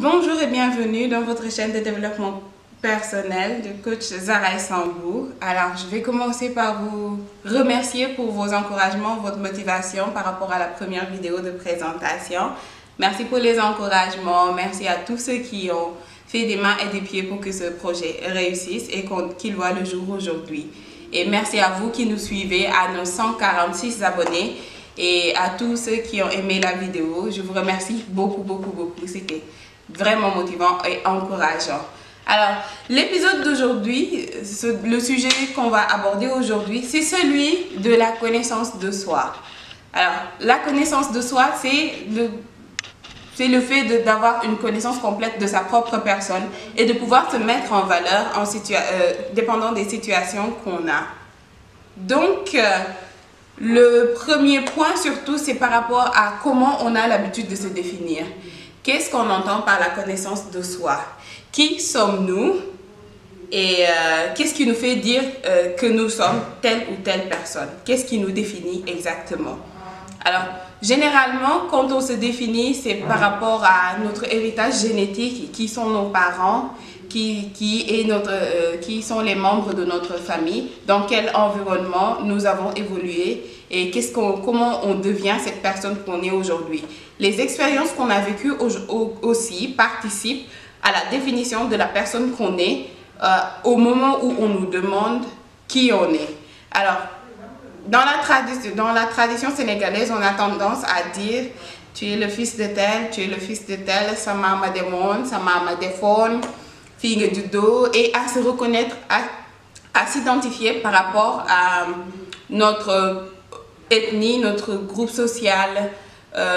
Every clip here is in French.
Bonjour et bienvenue dans votre chaîne de développement personnel de coach Zara Sambou. Alors, je vais commencer par vous remercier pour vos encouragements, votre motivation par rapport à la première vidéo de présentation. Merci pour les encouragements, merci à tous ceux qui ont fait des mains et des pieds pour que ce projet réussisse et qu'il voit le jour aujourd'hui. Et merci à vous qui nous suivez, à nos 146 abonnés et à tous ceux qui ont aimé la vidéo. Je vous remercie beaucoup. C'était vraiment motivant et encourageant. Alors, l'épisode d'aujourd'hui, le sujet qu'on va aborder aujourd'hui, c'est celui de la connaissance de soi. Alors, la connaissance de soi, c'est le fait d'avoir une connaissance complète de sa propre personne et de pouvoir se mettre en valeur dépendant des situations qu'on a. Donc, le premier point surtout, c'est par rapport à comment on a l'habitude de se définir. Qu'est-ce qu'on entend par la connaissance de soi? Qui sommes-nous? Et qu'est-ce qui nous fait dire que nous sommes telle ou telle personne? Qu'est-ce qui nous définit exactement? Alors, généralement, quand on se définit, c'est par rapport à notre héritage génétique, qui sont nos parents, qui sont les membres de notre famille, dans quel environnement nous avons évolué et comment on devient cette personne qu'on est aujourd'hui. Les expériences qu'on a vécues aussi participent à la définition de la personne qu'on est au moment où on nous demande qui on est. Alors, dans la tradition sénégalaise, on a tendance à dire « tu es le fils de tel, tu es le fils de tel, sa maman démon, sa maman défone ». Fille du dos, et à se reconnaître, à s'identifier par rapport à notre ethnie, notre groupe social,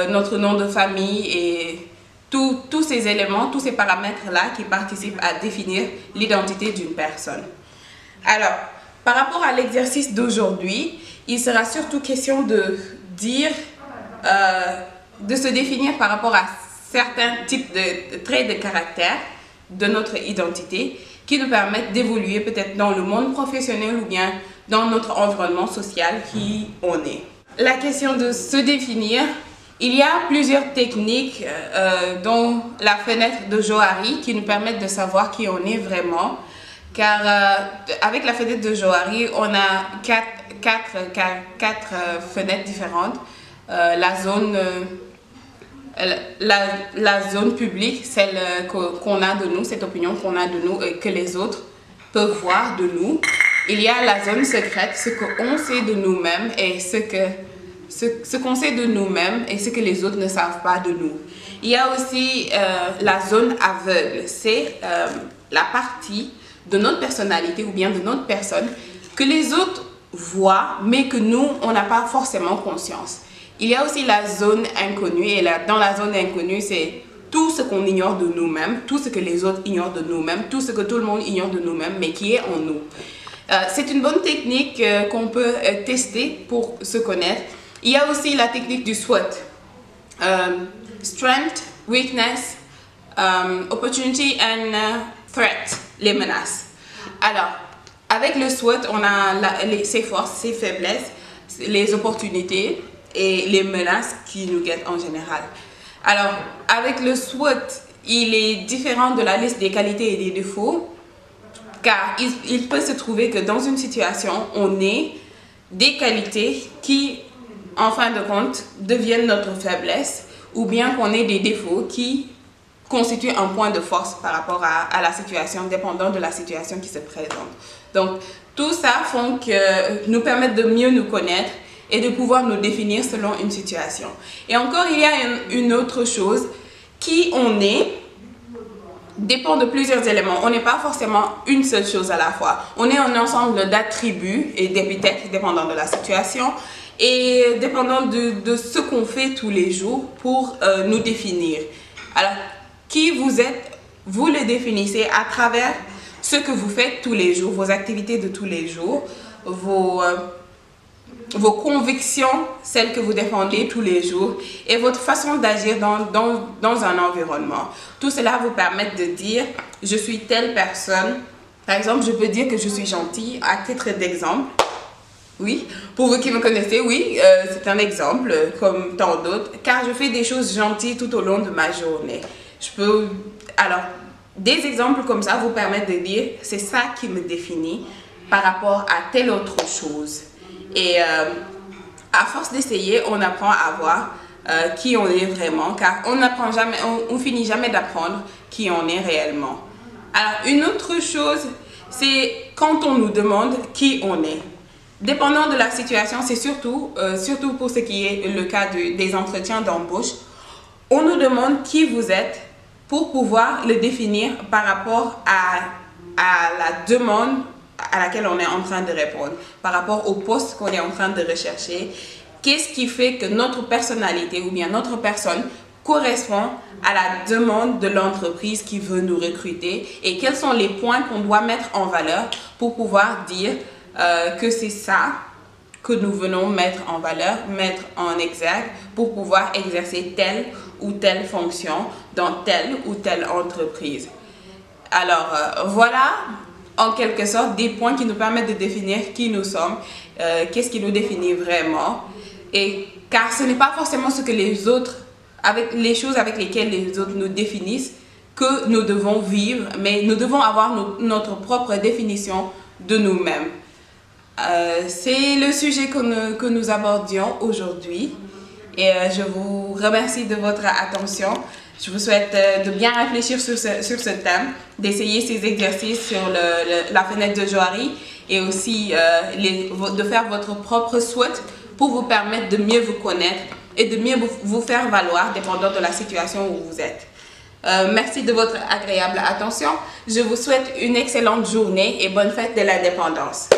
notre nom de famille et tous ces éléments, tous ces paramètres-là qui participent à définir l'identité d'une personne. Alors, par rapport à l'exercice d'aujourd'hui, il sera surtout question de se définir par rapport à certains types de traits de caractère de notre identité qui nous permettent d'évoluer peut-être dans le monde professionnel ou bien dans notre environnement social qui on est. La question de se définir, il y a plusieurs techniques dont la fenêtre de Johari qui nous permettent de savoir qui on est vraiment, car avec la fenêtre de Johari, on a quatre fenêtres différentes. La zone publique, celle qu'on a de nous, cette opinion qu'on a de nous et que les autres peuvent voir de nous. Il y a la zone secrète, ce qu'on sait de nous-mêmes et ce qu'on sait de nous-mêmes et ce que les autres ne savent pas de nous. Il y a aussi la zone aveugle, c'est la partie de notre personnalité ou bien de notre personne que les autres voient mais que nous, on n'a pas forcément conscience. Il y a aussi la zone inconnue et dans la zone inconnue, c'est tout ce qu'on ignore de nous-mêmes, tout ce que les autres ignorent de nous-mêmes, tout ce que tout le monde ignore de nous-mêmes, mais qui est en nous. C'est une bonne technique qu'on peut tester pour se connaître. Il y a aussi la technique du SWOT. Strength, Weakness, Opportunity and Threat, les menaces. Alors, avec le SWOT, on a ses forces, ses faiblesses, les opportunités et les menaces qui nous guettent en général. Alors, avec le SWOT, il est différent de la liste des qualités et des défauts, car il peut se trouver que dans une situation, on ait des qualités qui, en fin de compte, deviennent notre faiblesse, ou bien qu'on ait des défauts qui constituent un point de force par rapport à la situation, dépendant de la situation qui se présente. Donc, tout ça font que nous permettent de mieux nous connaître et de pouvoir nous définir selon une situation. Et encore, il y a une autre chose, qui on est dépend de plusieurs éléments. On n'est pas forcément une seule chose à la fois. On est un ensemble d'attributs et d'épithètes dépendant de la situation et dépendant de ce qu'on fait tous les jours pour nous définir. Alors, qui vous êtes, vous le définissez à travers ce que vous faites tous les jours, vos activités de tous les jours, vos convictions, celles que vous défendez tous les jours et votre façon d'agir dans un environnement. Tout cela vous permet de dire « je suis telle personne ». Par exemple, je peux dire que je suis gentille à titre d'exemple. Oui, pour vous qui me connaissez, oui, c'est un exemple comme tant d'autres, car je fais des choses gentilles tout au long de ma journée. Alors, des exemples comme ça vous permettent de dire c'est ça qui me définit par rapport à telle autre chose. Et à force d'essayer, on apprend à voir qui on est vraiment, car on finit jamais d'apprendre qui on est réellement. Alors, une autre chose, c'est quand on nous demande qui on est. Dépendant de la situation, c'est surtout pour ce qui est le cas des entretiens d'embauche, on nous demande qui vous êtes pour pouvoir le définir par rapport à la demande à laquelle on est en train de répondre, par rapport au poste qu'on est en train de rechercher. Qu'est-ce qui fait que notre personnalité ou bien notre personne correspond à la demande de l'entreprise qui veut nous recruter et quels sont les points qu'on doit mettre en valeur pour pouvoir dire que c'est ça que nous venons mettre en valeur, mettre en exergue pour pouvoir exercer telle ou telle fonction dans telle ou telle entreprise. Alors voilà en quelque sorte des points qui nous permettent de définir qui nous sommes, qu'est-ce qui nous définit vraiment, et car ce n'est pas forcément ce que les choses avec lesquelles les autres nous définissent que nous devons vivre, mais nous devons avoir notre propre définition de nous-mêmes. C'est le sujet que nous abordions aujourd'hui et je vous remercie de votre attention. Je vous souhaite de bien réfléchir sur ce thème, d'essayer ces exercices sur la fenêtre de Johari et aussi de faire votre propre SWOT pour vous permettre de mieux vous connaître et de mieux vous faire valoir dépendant de la situation où vous êtes. Merci de votre agréable attention. Je vous souhaite une excellente journée et bonne fête de l'indépendance.